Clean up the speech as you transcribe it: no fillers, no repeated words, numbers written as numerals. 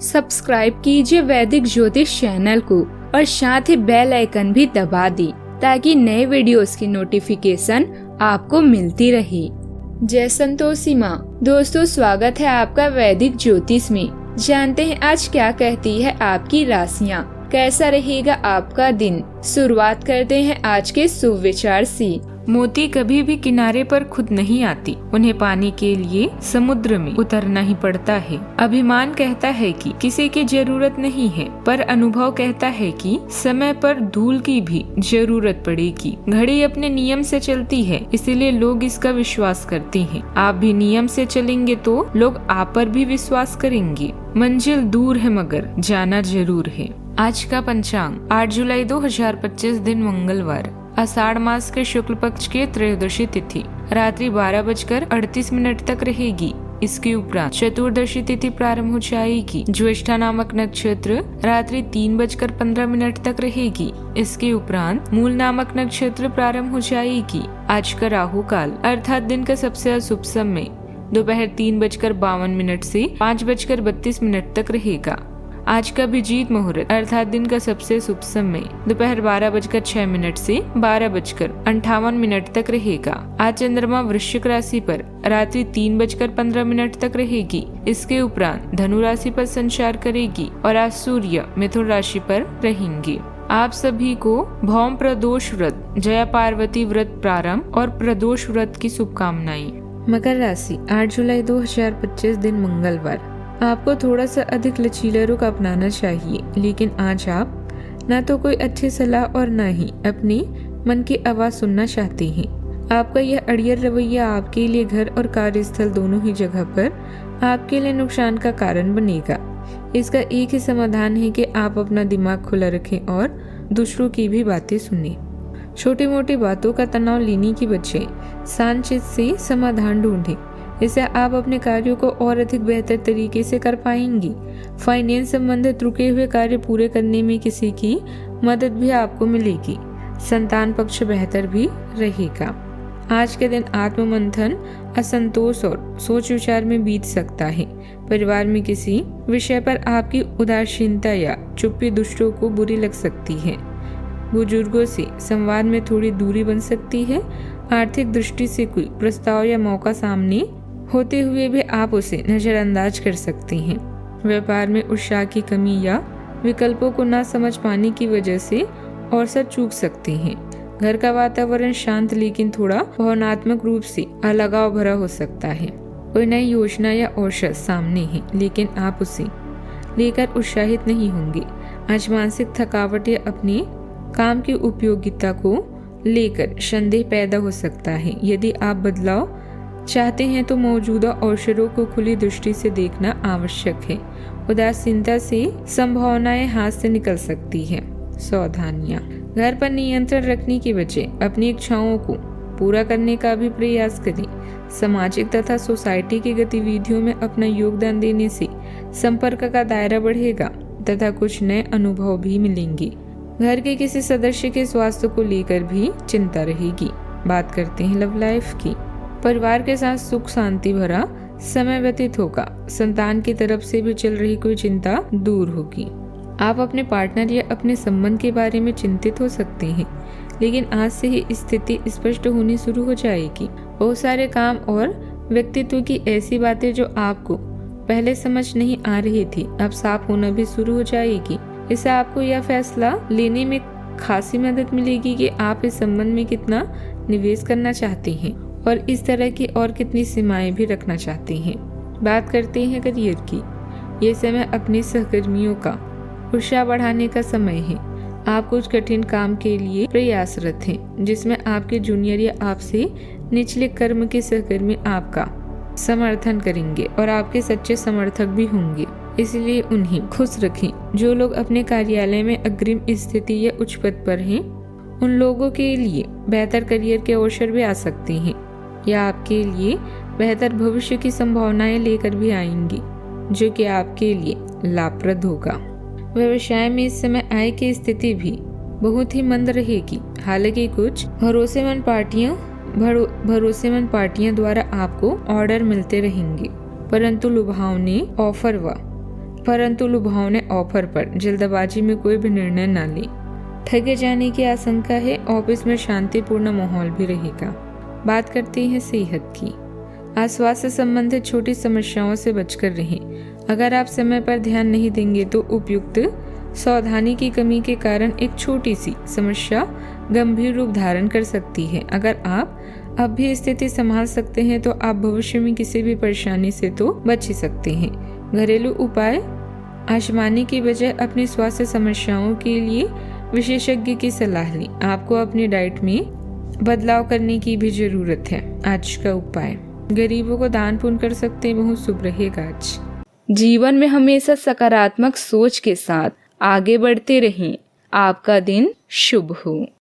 Subscribe कीजिए वैदिक ज्योतिष चैनल को और साथ ही बेल आइकन भी दबा दी ताकि नए वीडियोस की नोटिफिकेशन आपको मिलती रहे। जय संतोषी माँ। दोस्तों, स्वागत है आपका वैदिक ज्योतिष में। जानते हैं आज क्या कहती है आपकी राशियाँ, कैसा रहेगा आपका दिन। शुरुआत करते हैं आज के शुभ विचार से। मोती कभी भी किनारे पर खुद नहीं आती, उन्हें पाने के लिए समुद्र में उतरना ही पड़ता है। अभिमान कहता है कि किसी की जरूरत नहीं है, पर अनुभव कहता है कि समय पर धूल की भी जरूरत पड़ेगी। घड़ी अपने नियम से चलती है, इसीलिए लोग इसका विश्वास करते हैं। आप भी नियम से चलेंगे तो लोग आप पर भी विश्वास करेंगे। मंजिल दूर है मगर जाना जरूर है। आज का पंचांग 8 जुलाई 2025 दिन मंगलवार, आषाढ़ मास के शुक्ल पक्ष के त्रयोदशी तिथि रात्रि 12:38 तक रहेगी। इसके उपरांत चतुर्दशी तिथि प्रारंभ हो जाएगी। ज्येष्ठा नामक नक्षत्र रात्रि 3:15 तक रहेगी। इसके उपरांत मूल नामक नक्षत्र प्रारंभ हो जाएगी। आज का राहु काल अर्थात दिन का सबसे अशुभ समय दोपहर 3:52 से 5:32 तक रहेगा। आज का अभिजीत मुहूर्त अर्थात दिन का सबसे शुभ समय दोपहर 12:06 से 12:58 तक रहेगा। आज चंद्रमा वृश्चिक राशि पर रात्रि 3:15 तक रहेगी। इसके उपरांत धनु राशि पर संचार करेगी और आज सूर्य मिथुन राशि पर रहेंगे। आप सभी को भौम प्रदोष व्रत, जया पार्वती व्रत प्रारंभ और प्रदोष व्रत की शुभकामनाएं। मकर राशि 8 जुलाई 2025 दिन मंगलवार, आपको थोड़ा सा अधिक लचीला रुख अपनाना चाहिए, लेकिन आज आप न तो कोई अच्छी सलाह और न ही अपने मन की आवाज सुनना चाहते हैं। आपका यह अड़ियल रवैया आपके लिए घर और कार्यस्थल दोनों ही जगह पर आपके लिए नुकसान का कारण बनेगा। इसका एक ही समाधान है कि आप अपना दिमाग खुला रखें और दूसरों की भी बातें सुनें। छोटी मोटी बातों का तनाव लेने की बजाय शांत चित्त से समाधान ढूंढें। इससे आप अपने कार्यों को और अधिक बेहतर तरीके से कर पाएंगी। फाइनेंस संबंधित रुके हुए कार्य पूरे करने में किसी की मदद भी आपको मिलेगी। संतान पक्ष बेहतर भी रहेगा। आज के दिन आत्ममंथन, असंतोष और सोच विचार में बीत सकता है। परिवार में किसी विषय पर आपकी उदासीनता या चुप्पी दूसरों को बुरी लग सकती है। बुजुर्गों से संवाद में थोड़ी दूरी बन सकती है। आर्थिक दृष्टि से कोई प्रस्ताव या मौका सामने होते हुए भी आप उसे नजरअंदाज कर सकते हैं। व्यापार में उत्साह की कमी या विकल्पों को न समझ पाने की वजह से अवसर चूक सकते हैं। घर का वातावरण शांत लेकिन थोड़ा भावनात्मक रूप से अलगाव भरा हो सकता है। कोई नई योजना या अवसर सामने है, लेकिन आप उसे लेकर उत्साहित नहीं होंगे। आज मानसिक थकावट या अपने काम की उपयोगिता को लेकर संदेह पैदा हो सकता है। यदि आप बदलाव चाहते हैं तो मौजूदा अवसरों को खुली दृष्टि से देखना आवश्यक है। उदासीनता से संभावनाएं हाथ से निकल सकती है। सावधानियां, घर पर नियंत्रण रखने की बजाय अपनी इच्छाओं को पूरा करने का भी प्रयास करें। सामाजिक तथा सोसाइटी की गतिविधियों में अपना योगदान देने से संपर्क का दायरा बढ़ेगा तथा कुछ नए अनुभव भी मिलेंगे। घर के किसी सदस्य के स्वास्थ्य को लेकर भी चिंता रहेगी। बात करते हैं लव लाइफ की। परिवार के साथ सुख शांति भरा समय व्यतीत होगा। संतान की तरफ से भी चल रही कोई चिंता दूर होगी। आप अपने पार्टनर या अपने संबंध के बारे में चिंतित हो सकते हैं, लेकिन आज से ही स्थिति स्पष्ट होनी शुरू हो जाएगी। बहुत सारे काम और व्यक्तित्व की ऐसी बातें जो आपको पहले समझ नहीं आ रही थी, अब साफ होना भी शुरू हो जाएगी। इससे आपको यह फैसला लेने में खासी मदद मिलेगी कि आप इस संबंध में कितना निवेश करना चाहते हैं और इस तरह की और कितनी सीमाएं भी रखना चाहते हैं। बात करते हैं करियर की। ये समय अपने सहकर्मियों का उत्साह बढ़ाने का समय है। आप कुछ कठिन काम के लिए प्रयासरत हैं, जिसमें आपके जूनियर या आपसे निचले कर्म के सहकर्मी आपका समर्थन करेंगे और आपके सच्चे समर्थक भी होंगे। इसलिए उन्हें खुश रखें। जो लोग अपने कार्यालय में अग्रिम स्थिति या उच्च पद पर हैं, उन लोगों के लिए बेहतर करियर के अवसर भी आ सकते हैं या आपके लिए बेहतर भविष्य की संभावनाएं लेकर भी आएंगी, जो कि आपके लिए लाभप्रद होगा। व्यवसाय में इस समय आय की स्थिति भी बहुत ही मंद रहेगी। हालांकि कुछ भरोसेमंद पार्टियां द्वारा आपको ऑर्डर मिलते रहेंगे, परंतु लुभावने ऑफर व परंतु लुभावने ऑफर पर जल्दबाजी में कोई भी निर्णय न लें। ठगे जाने की आशंका है। ऑफिस में शांतिपूर्ण माहौल भी रहेगा। बात करते हैं सेहत की। आज स्वास्थ्य संबंधित छोटी समस्याओं से बचकर रहें। अगर आप समय पर ध्यान नहीं देंगे तो उपयुक्त सावधानी की कमी के कारण एक छोटी सी समस्या गंभीर रूप धारण कर सकती है। अगर आप अब भी स्थिति संभाल सकते हैं तो आप भविष्य में किसी भी परेशानी से तो बच ही सकते हैं। घरेलू उपाय आजमाने की बजाय अपनी स्वास्थ्य समस्याओं के लिए विशेषज्ञ की सलाह लें। आपको अपनी डाइट में बदलाव करने की भी जरूरत है। आज का उपाय, गरीबों को दान पुण्य कर सकते हैं, बहुत शुभ रहेगा आज। जीवन में हमेशा सकारात्मक सोच के साथ आगे बढ़ते रहें। आपका दिन शुभ हो।